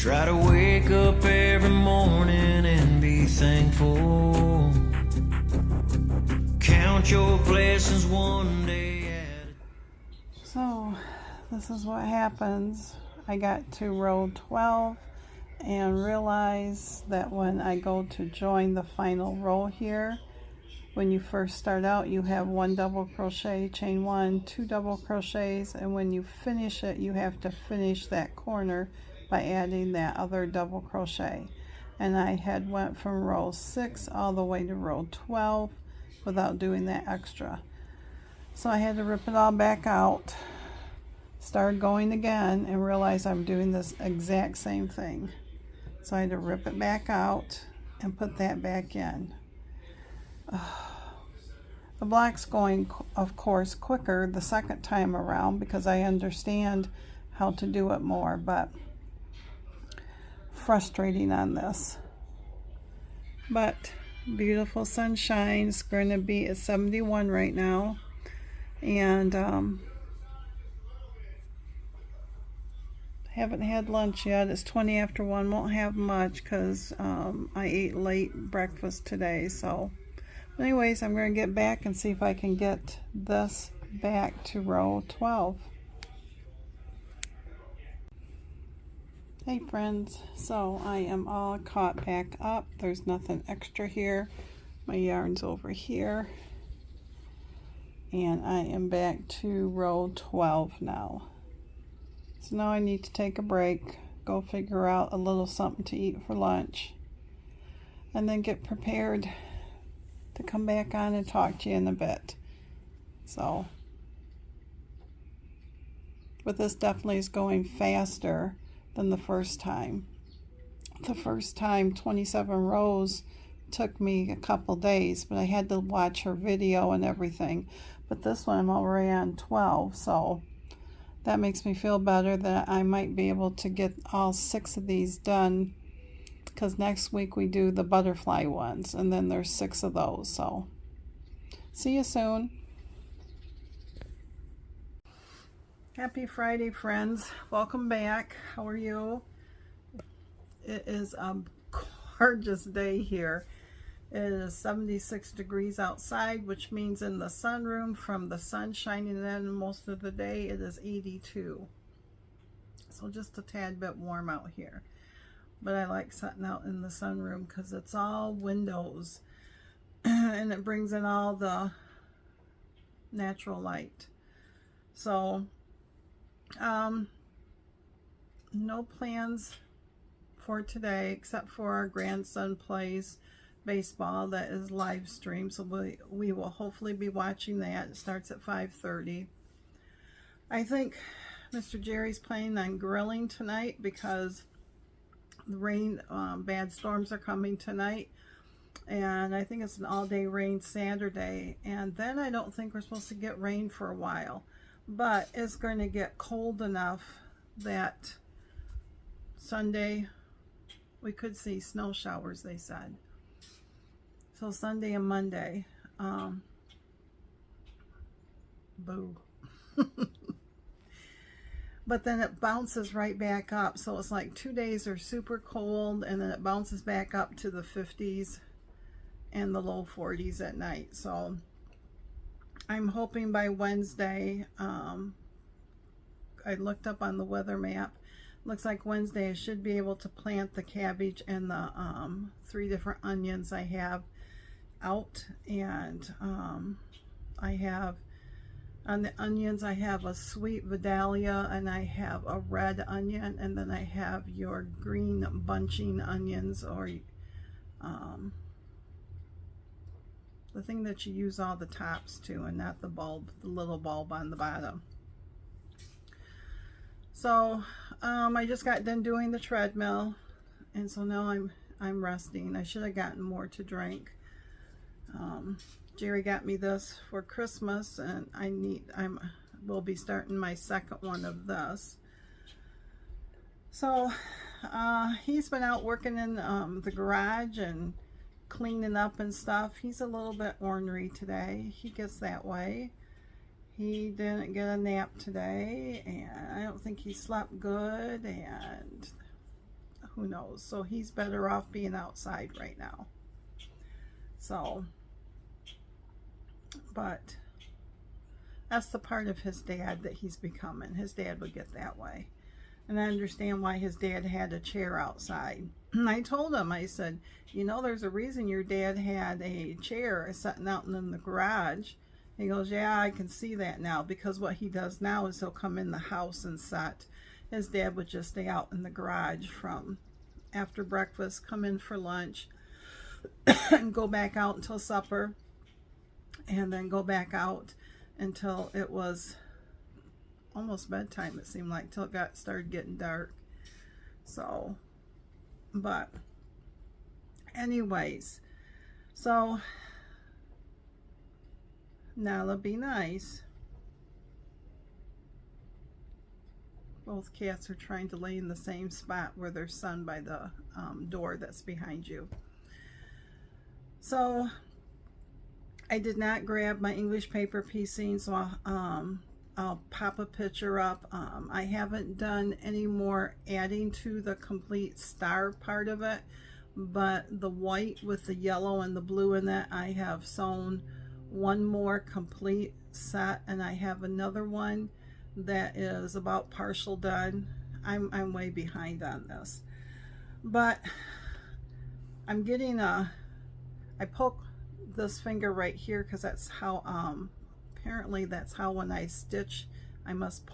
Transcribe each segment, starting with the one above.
Try to wake up every morning and be thankful. Count your blessings one day at a time. So this is what happens. I got to row 12 and realized that when I go to join the final row here, when you first start out, you have 1 double crochet, chain 1, 2 double crochets, and when you finish it, you have to finish that corner by adding that other double crochet. And I had went from row 6 all the way to row 12 without doing that extra. So I had to rip it all back out, start going again, and realize I'm doing this exact same thing. So I had to rip it back out and put that back in. The black's going, of course, quicker the second time around because I understand how to do it more, but frustrating on this. But beautiful sunshine. It's going to be at 71 right now, and haven't had lunch yet. It's 20 after 1. Won't have much because I ate late breakfast today. So anyways, I'm going to get back and see if I can get this back to row 12. Hey friends, so I am all caught back up. There's nothing extra here. My yarn's over here. And I am back to row 12 now. So now I need to take a break, go figure out a little something to eat for lunch, and then get prepared to come back on and talk to you in a bit. So, but this definitely is going faster than the first time. The first time, 27 rows took me a couple days, but I had to watch her video and everything. But this one I'm already on 12, so that makes me feel better that I might be able to get all 6 of these done, because next week we do the butterfly ones, and then there's 6 of those. So see you soon. Happy Friday, friends. Welcome back. How are you? It is a gorgeous day here. It is 76 degrees outside, which means in the sunroom, from the sun shining in most of the day, it is 82. So just a tad bit warm out here. But I like sitting out in the sunroom because it's all windows and it brings in all the natural light. So no plans for today except for our grandson plays baseball that is live stream, so we will hopefully be watching that. It starts at 5:30. I think Mr. Jerry's planning on grilling tonight because the rain, bad storms are coming tonight, and I think it's an all-day rain Saturday, and then I don't think we're supposed to get rain for a while, but it's going to get cold enough that Sunday we could see snow showers, they said. So Sunday and Monday, boo. But then it bounces right back up. So it's like 2 days are super cold, and then it bounces back up to the 50s and the low 40s at night. So I'm hoping by Wednesday, I looked up on the weather map. Looks like Wednesday I should be able to plant the cabbage and the 3 different onions I have out. And I have, on the onions, I have a sweet Vidalia, and I have a red onion, and then I have your green bunching onions, or the thing that you use all the tops to, and not the bulb, the little bulb on the bottom. So I just got done doing the treadmill, and so now I'm resting. I should have gotten more to drink. Jerry got me this for Christmas, and will be starting my second one of this. So he's been out working in the garage and cleaning up and stuff. He's a little bit ornery today. He gets that way. He didn't get a nap today, and I don't think he slept good, and who knows? So he's better off being outside right now. So, but that's the part of his dad that he's becoming. His dad would get that way. And I understand why his dad had a chair outside. And I told him, I said, you know, there's a reason your dad had a chair sitting out in the garage. He goes, yeah, I can see that now, because what he does now is he'll come in the house and sit. His dad would just stay out in the garage from after breakfast, come in for lunch, and go back out until supper, and then go back out until it was almost bedtime, it seemed like, till it started getting dark. So, but anyways, so Nala, be nice. Both cats are trying to lay in the same spot where there's sun by the door that's behind you. So I did not grab my English paper piecing, so I'll pop a picture up. I haven't done any more adding to the complete star part of it, but the white with the yellow and the blue in it, I have sewn one more complete set, and I have another one that is about partial done. I'm way behind on this, but I'm getting I poke this finger right here because that's how apparently that's how when I stitch I must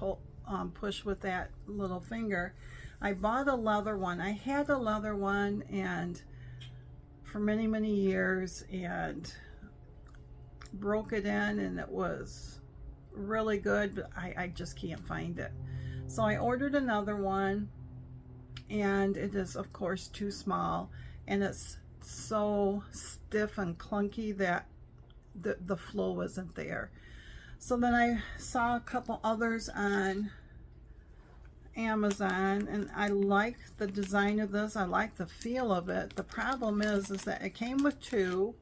push with that little finger. I bought a leather one. I had a leather one and for many years, and broke it in, and it was really good, but I just can't find it. So I ordered another one, and it is of course too small, and it's so stiff and clunky that the flow isn't there. So then I saw a couple others on Amazon, and I like the design of this. I like the feel of it. The problem is that it came with two.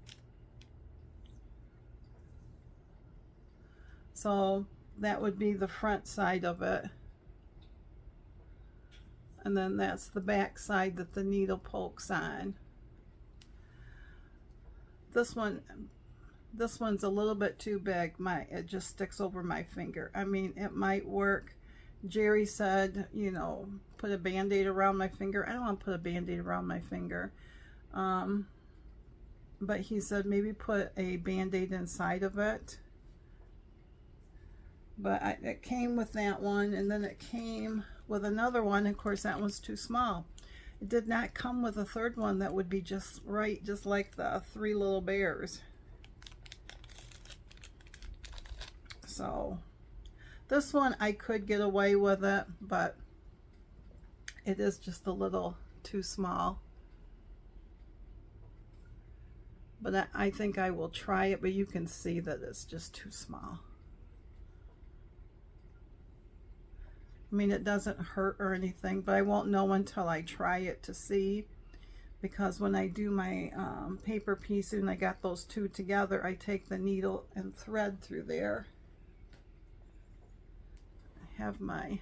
So that would be the front side of it. And then that's the back side that the needle pokes on. This one's a little bit too big. It just sticks over my finger. I mean, it might work. Jerry said, you know, put a band-aid around my finger. I don't want to put a band-aid around my finger. But he said maybe put a band-aid inside of it. But it came with that one, and then it came with another one. Of course, that one's too small. It did not come with a third one that would be just right, just like the Three Little Bears. So this one I could get away with it, but it is just a little too small. But I think I will try it, but you can see that it's just too small. I mean, it doesn't hurt or anything, but I won't know until I try it to see, because when I do my paper piecing, I got those two together, I take the needle and thread through there. I have my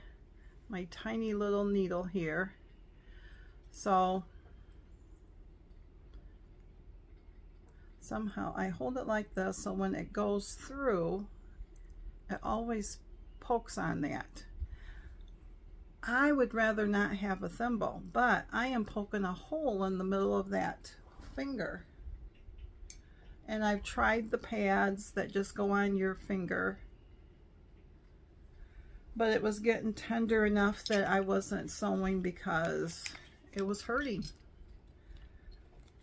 tiny little needle here. So somehow I hold it like this, so when it goes through, it always pokes on that. I would rather not have a thimble, but I am poking a hole in the middle of that finger. And I've tried the pads that just go on your finger, but it was getting tender enough that I wasn't sewing because it was hurting.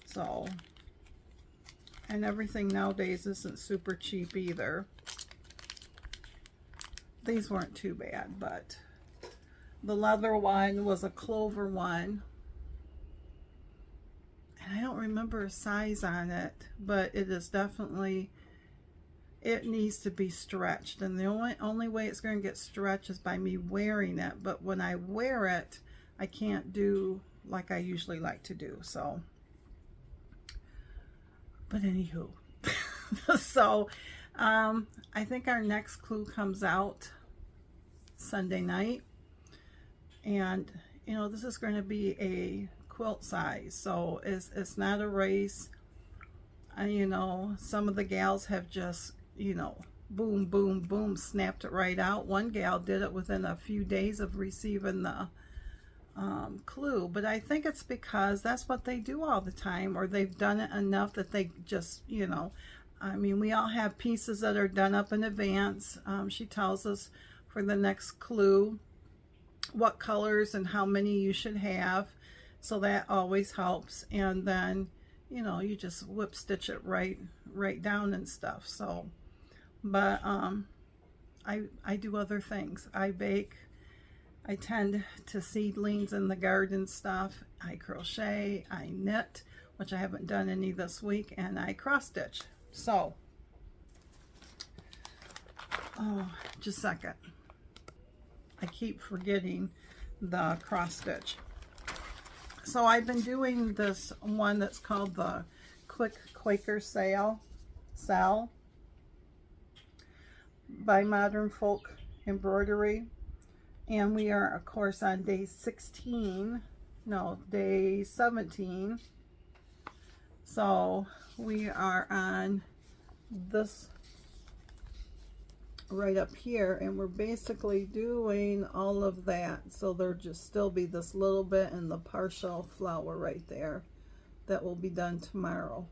So, and everything nowadays isn't super cheap either. These weren't too bad, but the leather one was a clover one, and I don't remember a size on it, but it is definitely, it needs to be stretched, and the only way it's going to get stretched is by me wearing it. But when I wear it, I can't do like I usually like to do. So, but anywho, so I think our next clue comes out Sunday night. And, you know, this is going to be a quilt size, so it's not a race. And you know, some of the gals have just, you know, boom, boom, boom, snapped it right out. One gal did it within a few days of receiving the clue, but I think it's because that's what they do all the time, or they've done it enough that they just, you know, I mean, we all have pieces that are done up in advance. She tells us for the next clue what colors and how many you should have, so that always helps. And then, you know, you just whip stitch it right down and stuff. So, but I do other things. I bake. I tend to seedlings in the garden stuff. I crochet, I knit, which I haven't done any this week, and I cross stitch. So, oh, just a second. I keep forgetting the cross stitch. So I've been doing this one that's called the Quick Quaker Cell by Modern Folk Embroidery. And we are, of course, on day 16, no, day 17. So we are on this right up here, and we're basically doing all of that. So there'll just still be this little bit and the partial flower right there that will be done tomorrow.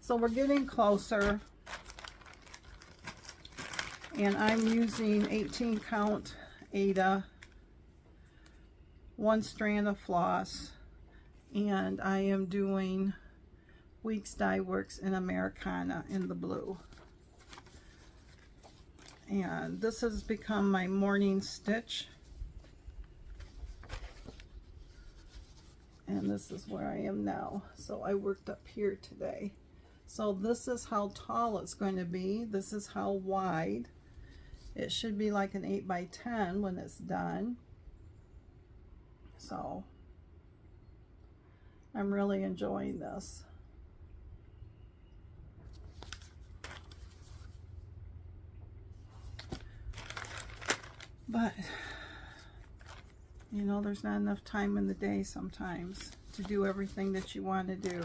So we're getting closer, and I'm using 18 count Ada, one strand of floss, and I am doing Weeks Dye Works in Americana in the blue. And this has become my morning stitch, and this is where I am now. So I worked up here today. So this is how tall it's going to be. This is how wide. It should be like an 8 by 10 when it's done. So I'm really enjoying this. But, you know, there's not enough time in the day sometimes to do everything that you want to do.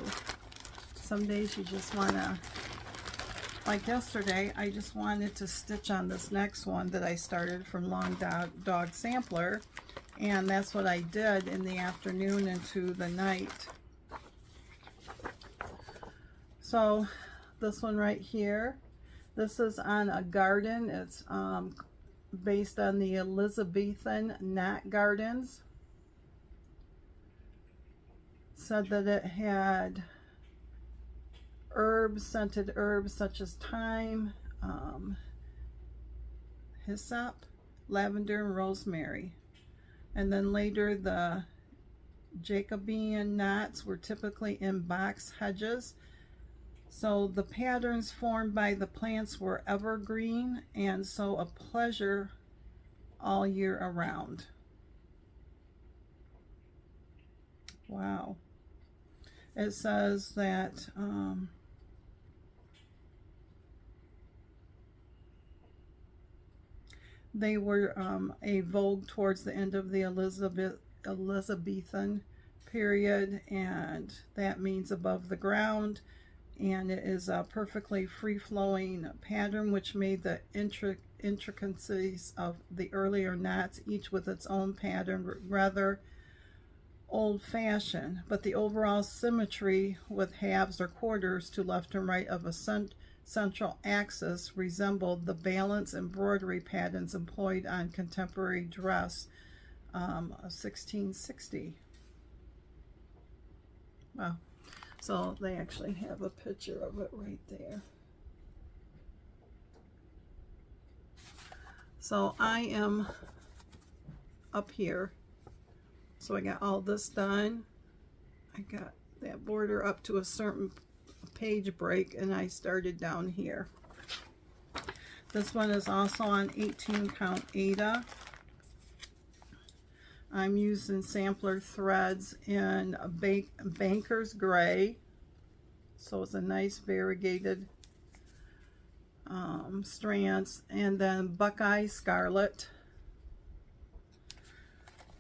Some days you just want to, like yesterday, I just wanted to stitch on this next one that I started from Long Dog Sampler, and that's what I did in the afternoon into the night. So this one right here, this is on a garden. It's based on the Elizabethan knot gardens. Said that it had herbs, scented herbs such as thyme, hyssop, lavender, and rosemary. And then later the Jacobean knots were typically in box hedges. So the patterns formed by the plants were evergreen, and so a pleasure all year around. Wow. It says that they were a vogue towards the end of the Elizabethan period, and that means above the ground. And it is a perfectly free-flowing pattern, which made the intricacies of the earlier knots, each with its own pattern, rather old-fashioned. But the overall symmetry with halves or quarters to left and right of a central axis resembled the balance embroidery patterns employed on contemporary dress of 1660. Wow. So they actually have a picture of it right there. So I am up here. So I got all this done. I got that border up to a certain page break, and I started down here. This one is also on 18 count Ada. I'm using sampler threads in a Banker's Gray, so it's a nice variegated strands, and then Buckeye Scarlet,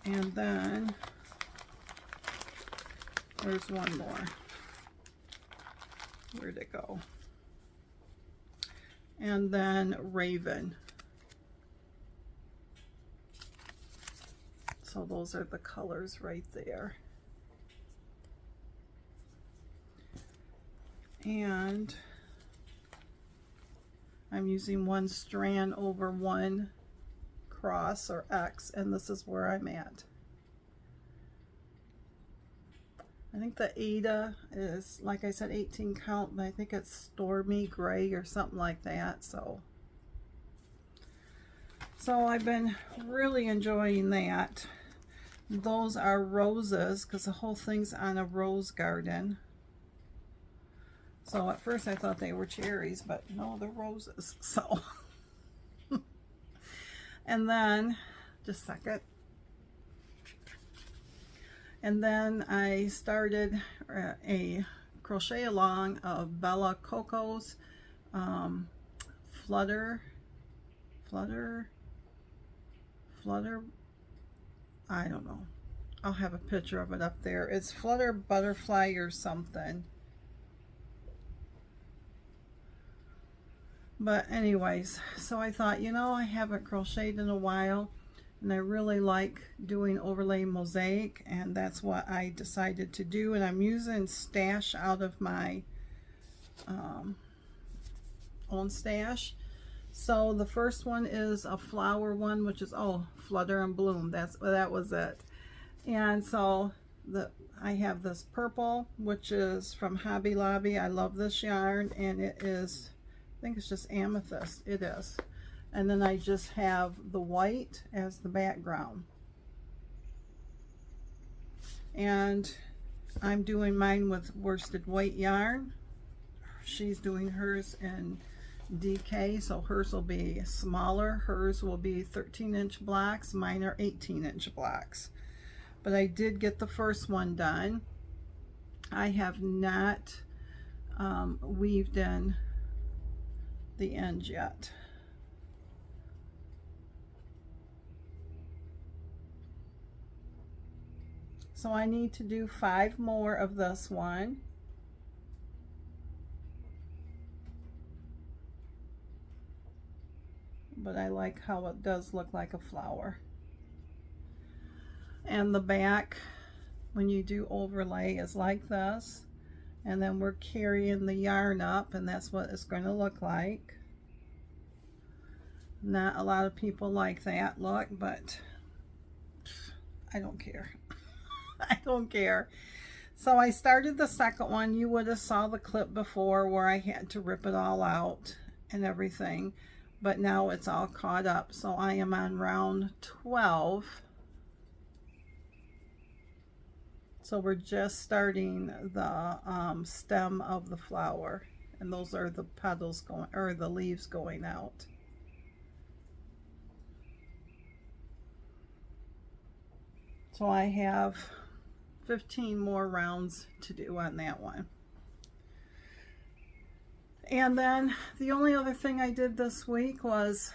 and then There's one more. Where'd it go? And then Raven. So those are the colors right there. And I'm using one strand over one cross or X, and this is where I'm at. I think the Ada is, like I said, 18 count, but I think it's Stormy Gray or something like that. So I've been really enjoying that. Those are roses because the whole thing's on a rose garden. So at first I thought they were cherries, but no, they're roses. So, and then, just a second. And then I started a crochet along of Bella Coco's Flutter, I don't know. I'll have a picture of it up there. It's Flutter Butterfly or something. But anyways, so I thought, you know, I haven't crocheted in a while, and I really like doing overlay mosaic, and that's what I decided to do. And I'm using stash out of my own stash. So the first one is a flower one, which is, oh, Flutter and Bloom. That was it. And so I have this purple, which is from Hobby Lobby. I love this yarn, and it is, I think it's just amethyst. It is. And then I just have the white as the background. And I'm doing mine with worsted weight yarn. She's doing hers in DK, so hers will be smaller. Hers will be 13-inch blocks. Mine are 18-inch blocks. But I did get the first one done. I have not weaved in the ends yet. So I need to do 5 more of this one. But I like how it does look like a flower. And the back, when you do overlay, is like this. And then we're carrying the yarn up, and that's what it's going to look like. Not a lot of people like that look, but I don't care. I don't care. So I started the second one. You would have saw the clip before where I had to rip it all out and everything. But now it's all caught up. So I am on round 12. So we're just starting the stem of the flower. And those are the petals going, or the leaves going out. So I have 15 more rounds to do on that one. And then the only other thing I did this week was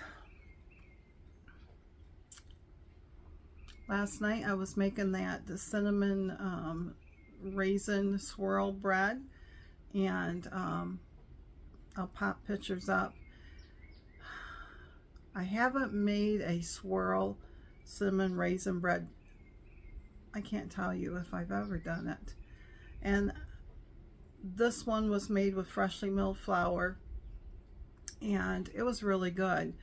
last night I was making the cinnamon raisin swirl bread, and I'll pop pictures up. I haven't made a swirl cinnamon raisin bread. I can't tell you if I've ever done it. And this one was made with freshly milled flour, and it was really good.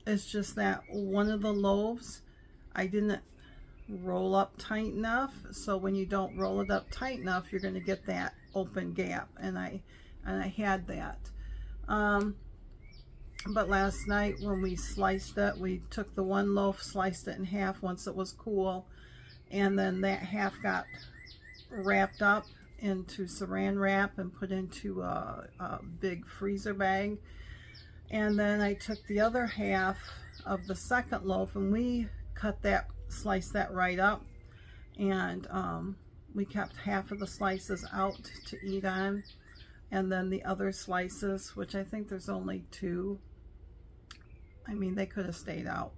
It's just that one of the loaves I didn't roll up tight enough, so when you don't roll it up tight enough, you're going to get that open gap, and I had that. But last night when we sliced it, we took the one loaf, sliced it in half once it was cool, and then that half got wrapped up into saran wrap and put into a big freezer bag. And then I took the other half of the second loaf, and we cut that, sliced that right up, and we kept half of the slices out to eat on, and then the other slices, which I think there's only 2, I mean, they could have stayed out,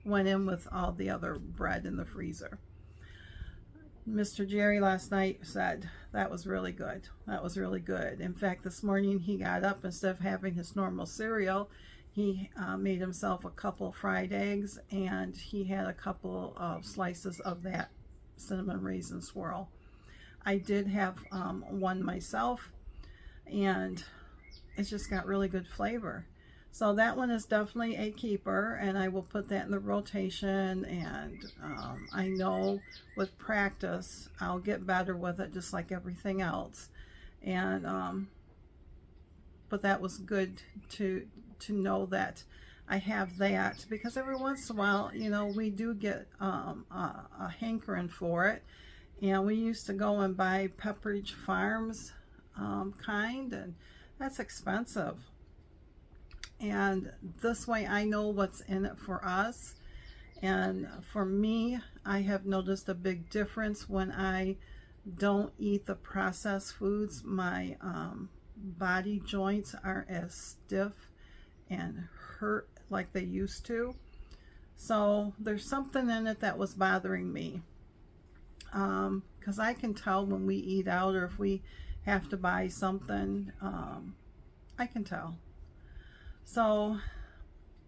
went in with all the other bread in the freezer. Mr. Jerry last night said that was really good. That was really good. In fact, this morning he got up, instead of having his normal cereal, he made himself a couple fried eggs, and he had a couple of slices of that cinnamon raisin swirl. I did have one myself, and it's just got really good flavor. So that one is definitely a keeper, and I will put that in the rotation, and I know with practice I'll get better with it, just like everything else. And but that was good to know that I have that, because every once in a while, you know, we do get a hankering for it. And we used to go and buy Pepperidge Farms kind, and that's expensive. And this way I know what's in it for us. And for me, I have noticed a big difference when I don't eat the processed foods. My body joints aren't as stiff and hurt like they used to. So there's something in it that was bothering me. Because I can tell when we eat out, or if we have to buy something, I can tell. So,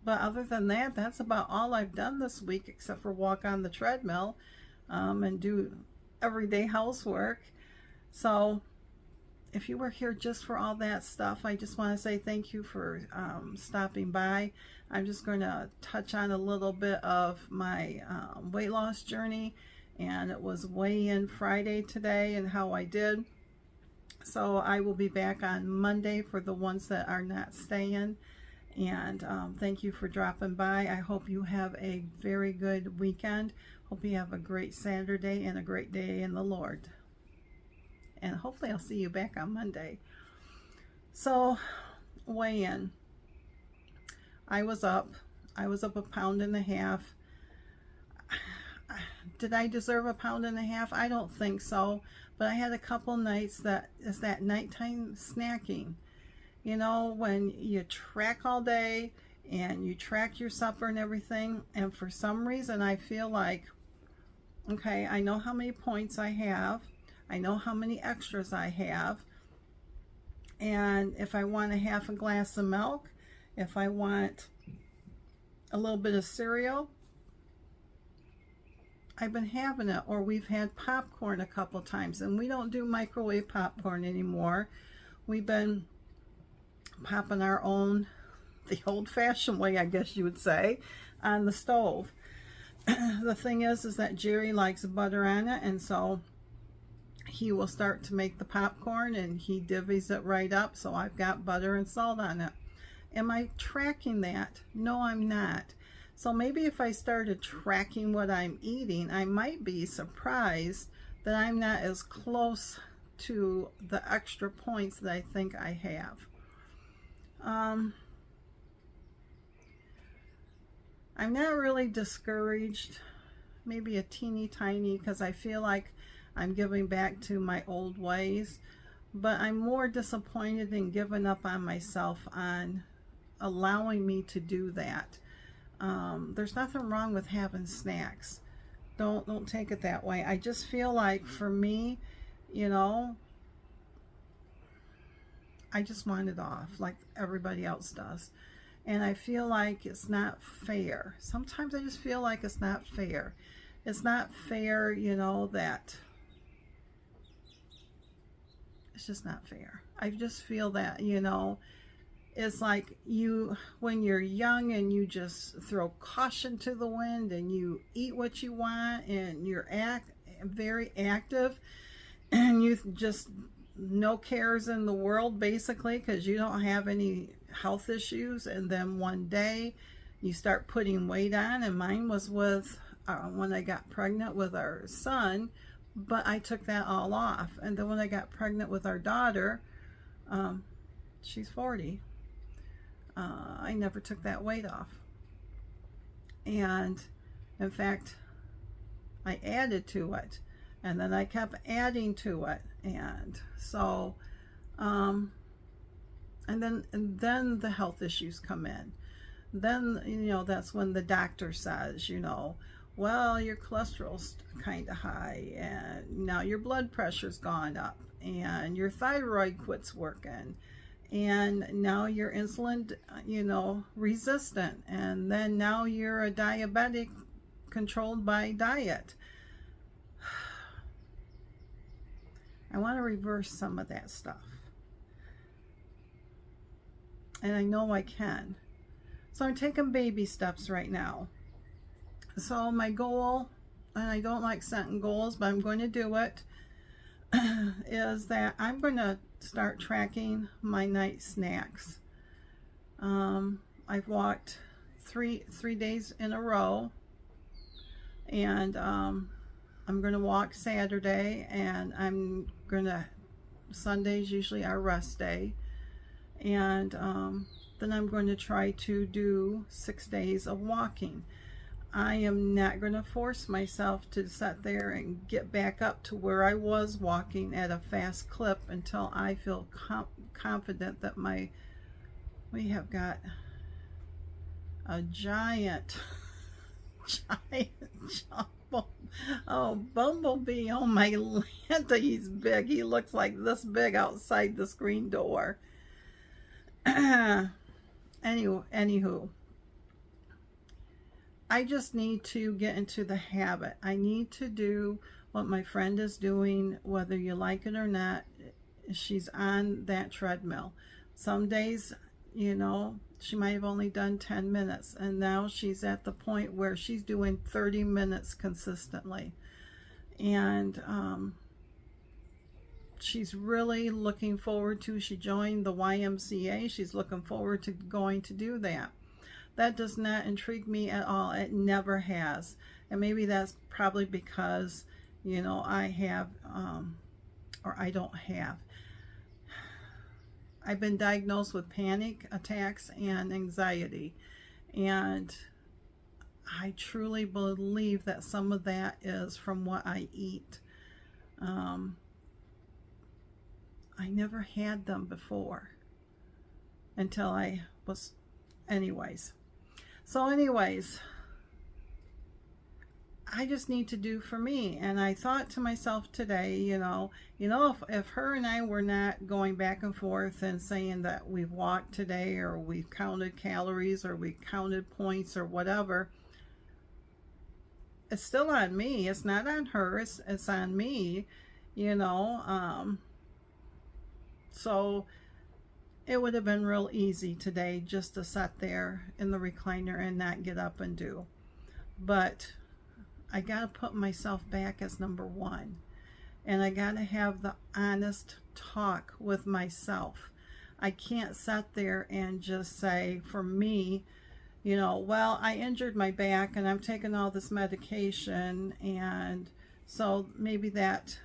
but other than that, that's about all I've done this week, except for walk on the treadmill and do everyday housework. So if you were here just for all that stuff, I just want to say thank you for stopping by. I'm just going to touch on a little bit of my weight loss journey, and it was weigh-in Friday today and how I did. So I will be back on Monday for the ones that are not staying. And thank you for dropping by. I hope you have a very good weekend. Hope you have a great Saturday and a great day in the Lord. And hopefully I'll see you back on Monday. So, weigh in. I was up 1.5 pounds. Did I deserve 1.5 pounds? I don't think so. But I had a couple nights that is that nighttime snacking. You know, when you track all day and you track your supper and everything, and for some reason I feel like, okay, I know how many points I have, I know how many extras I have, and if I want a half a glass of milk, if I want a little bit of cereal, I've been having it. Or we've had popcorn a couple times, and we don't do microwave popcorn anymore. We've been popping our own, the old-fashioned way, I guess you would say, on the stove. The thing is that Jerry likes butter on it, and so he will start to make the popcorn and he divvies it right up, so I've got butter and salt on it. Am I tracking that? No, I'm not. So maybe if I started tracking what I'm eating, I might be surprised that I'm not as close to the extra points that I think I have. I'm not really discouraged, maybe a teeny tiny, because I feel like I'm giving back to my old ways, but I'm more disappointed in giving up on myself on allowing me to do that. There's nothing wrong with having snacks. Don't take it that way. I just feel like for me, you know, I just want it off like everybody else does. And I feel like it's not fair. Sometimes I just feel like it's not fair. It's not fair, you know, that it's just not fair. I just feel that, you know, it's like when you're young and you just throw caution to the wind and you eat what you want and you're very active and you just no cares in the world basically, because you don't have any health issues, and then one day you start putting weight on, and mine was with when I got pregnant with our son, but I took that all off. And then when I got pregnant with our daughter, she's 40, I never took that weight off. And in fact, I added to it, and then I kept adding to it. And so and then the health issues come in. Then, you know, that's when the doctor says, you know, well, your cholesterol's kind of high, and now your blood pressure's gone up, and your thyroid quits working, and now you're insulin, resistant, and then now you're a diabetic controlled by diet. I want to reverse some of that stuff, and I know I can. So I'm taking baby steps right now. So my goal, and I don't like setting goals, but I'm going to do it, is that I'm going to start tracking my night snacks. I've walked three days in a row, and I'm going to walk Saturday, and Sunday's usually our rest day, and then I'm going to try to do 6 days of walking. I am not going to force myself to sit there and get back up to where I was walking at a fast clip until I feel confident that we have got a giant bumblebee. Oh my Lanta, he's big. He looks like this big outside the screen door. Anywho, I just need to get into the habit. I need to do what my friend is doing, whether you like it or not. She's on that treadmill. Some days, she might have only done 10 minutes, and now she's at the point where she's doing 30 minutes consistently. And she's really looking forward to, she joined the YMCA. She's looking forward to going to do that. That does not intrigue me at all. It never has. And maybe that's probably because, I have, or I don't have. I've been diagnosed with panic attacks and anxiety. And I truly believe that some of that is from what I eat. I never had them before until I was, anyways. So I just need to do for me. And I thought to myself today, if her and I were not going back and forth and saying that we've walked today, or we've counted calories, or we counted points, or whatever, it's still on me. It's not on her. It's on me, so it would have been real easy today just to sit there in the recliner and not get up and do. But I got to put myself back as number one. And I got to have the honest talk with myself. I can't sit there and just say, for me, well, I injured my back and I'm taking all this medication, and so maybe that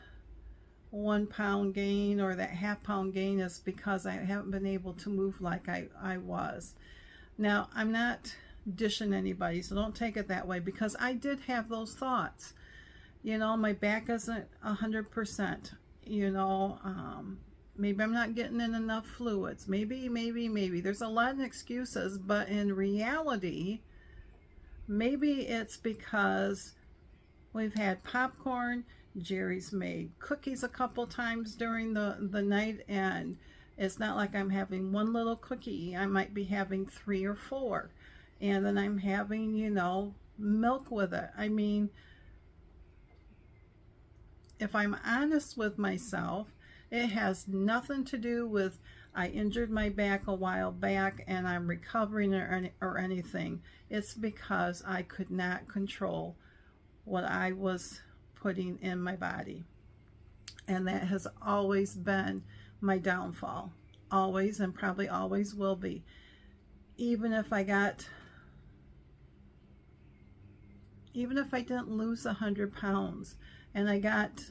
1 pound gain or that half pound gain is because I haven't been able to move like I was. Now, I'm not dishing anybody, so don't take it that way, because I did have those thoughts. My back isn't 100%. Maybe I'm not getting in enough fluids. Maybe. There's a lot of excuses, but in reality, maybe it's because we've had popcorn. Jerry's made cookies a couple times during the night, and it's not like I'm having one little cookie. I might be having 3 or 4, and then I'm having, milk with it. I mean, if I'm honest with myself, it has nothing to do with I injured my back a while back and I'm recovering or anything. It's because I could not control what I was putting in my body. And that has always been my downfall. Always, and probably always will be. Even if I didn't lose 100 pounds and I got,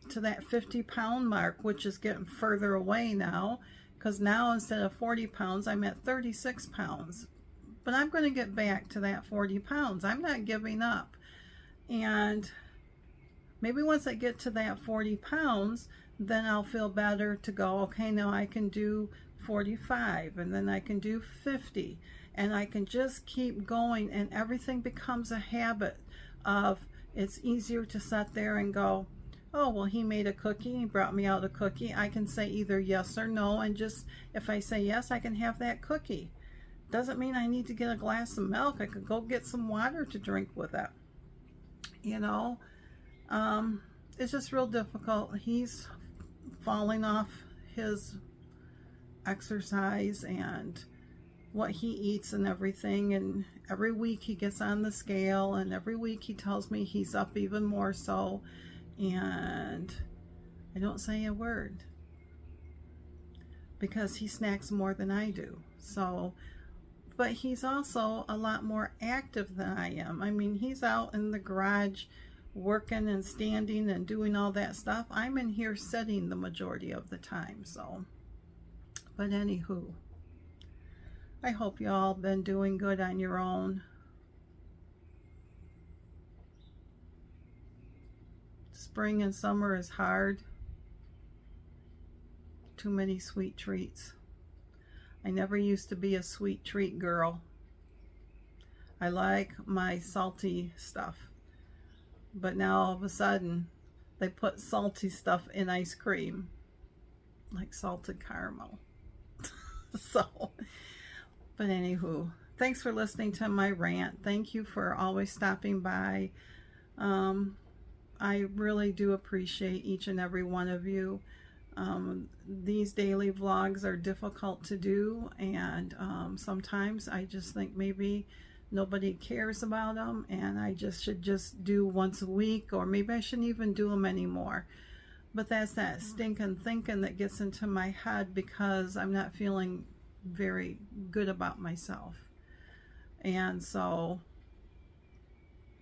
to that 50-pound mark, which is getting further away now, because now instead of 40 pounds, I'm at 36 pounds. But I'm going to get back to that 40 pounds. I'm not giving up. And maybe once I get to that 40 pounds, then I'll feel better to go, okay, now I can do 45, and then I can do 50. and I can just keep going, and everything becomes a habit of, it's easier to sit there and go, oh, well, he made a cookie, he brought me out a cookie. I can say either yes or no, and just, if I say yes, I can have that cookie. Doesn't mean I need to get a glass of milk. I could go get some water to drink with it. You know, it's just real difficult. He's falling off his exercise and what he eats and everything, and every week he gets on the scale, and every week he tells me he's up even more so, and I don't say a word because he snacks more than I do. So, but he's also a lot more active than I am. I mean, he's out in the garage working and standing and doing all that stuff. I'm in here sitting the majority of the time. So, but anywho, I hope you all been doing good on your own. Spring and summer is hard. Too many sweet treats. I never used to be a sweet treat girl. I like my salty stuff. But now all of a sudden, they put salty stuff in ice cream. Like salted caramel. So, but anywho, thanks for listening to my rant. Thank you for always stopping by. I really do appreciate each and every one of you. These daily vlogs are difficult to do, and sometimes I just think maybe nobody cares about them, and I should just do once a week, or maybe I shouldn't even do them anymore. But that's that stinking thinking that gets into my head because I'm not feeling very good about myself. And so,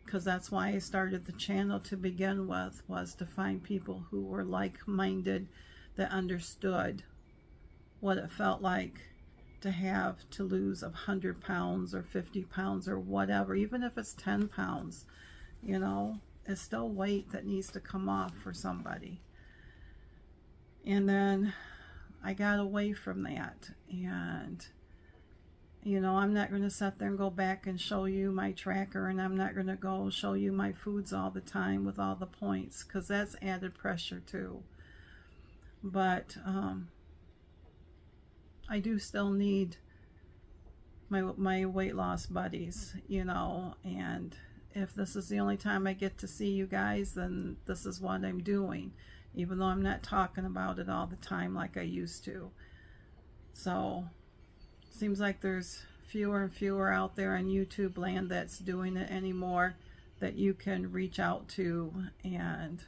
because that's why I started the channel to begin with, was to find people who were like-minded, that understood what it felt like to have to lose 100 pounds or 50 pounds or whatever, even if it's 10 pounds, you know, it's still weight that needs to come off for somebody. And then I got away from that, and you know, I'm not going to sit there and go back and show you my tracker, and I'm not going to go show you my foods all the time with all the points, because that's added pressure too. But I do still need my weight loss buddies, you know, and if this is the only time I get to see you guys, then this is what I'm doing, even though I'm not talking about it all the time like I used to. So seems like there's fewer and fewer out there on YouTube land that's doing it anymore, that you can reach out to and,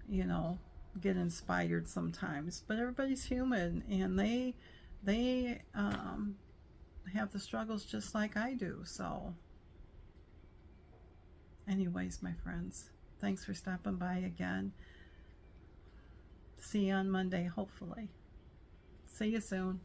you know, get inspired sometimes. But everybody's human, and they have the struggles just like I do. So anyways, my friends, thanks for stopping by again. See you on Monday, hopefully. See you soon.